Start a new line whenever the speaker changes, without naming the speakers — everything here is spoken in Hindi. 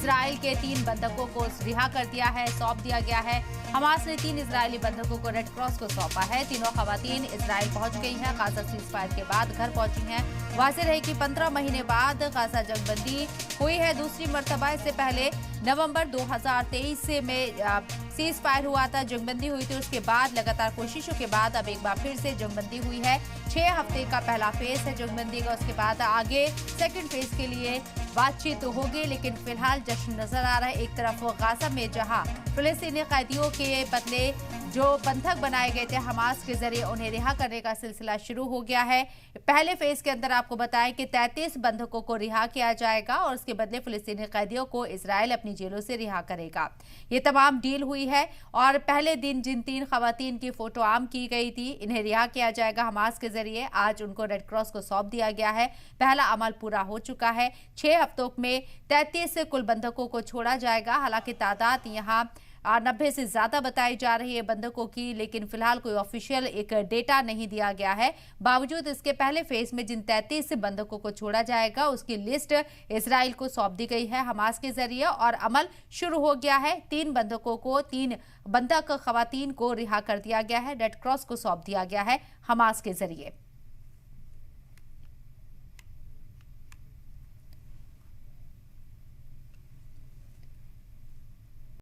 इजराइल के 3 बंधकों को रिहा कर दिया है, सौंप दिया गया है। हमास ने 3 इजरायली बंधकों को रेड क्रॉस को सौंपा है। तीनों खवातीन इजराइल पहुंच गई हैं। गाजा सीजफायर के बाद घर पहुंची हैं। वाज़ेह रहे कि 15 महीने बाद गाजा जंगबंदी हुई है दूसरी मर्तबा। इससे पहले नवंबर 2023 में सीज फायर हुआ था, जंगबंदी हुई थी। उसके बाद लगातार कोशिशों के बाद अब एक बार फिर से जंगबंदी हुई है। 6 हफ्ते का पहला फेज है जंगबंदी का। उसके बाद आगे सेकंड फेज के लिए बातचीत होगी, लेकिन फिलहाल जश्न नजर आ रहा है। एक तरफ गाजा में जहां फिलिस्तीनी कैदियों के बदले जो बंधक बनाए गए थे हमास के जरिए उन्हें रिहा करने का सिलसिला शुरू हो गया है। पहले फेज के अंदर आपको बताएं कि 33 बंधकों को रिहा किया जाएगा और उसके बदले फिलिस्तीनी कैदियों को इजराइल अपनी जेलों से रिहा करेगा। ये तमाम डील हुई है और पहले दिन जिन 3 खवातीन की फोटो आम की गई थी इन्हें रिहा किया जाएगा हमास के जरिए। आज उनको रेड क्रॉस को सौंप दिया गया है। पहला अमल पूरा हो चुका है। 6 हफ्तों में 33 कुल बंधकों को छोड़ा जाएगा। हालांकि तादाद यहाँ 90 से ज्यादा बताई जा रही है बंधकों की, लेकिन फिलहाल कोई ऑफिशियल एक डेटा नहीं दिया गया है। बावजूद इसके पहले फेज में जिन 33 बंधकों को छोड़ा जाएगा उसकी लिस्ट इजराइल को सौंप दी गई है हमास के जरिए और अमल शुरू हो गया है। 3 बंधकों को 3 बंधक खवातीन को रिहा कर दिया गया है, रेड क्रॉस को सौंप दिया गया है हमास के जरिए।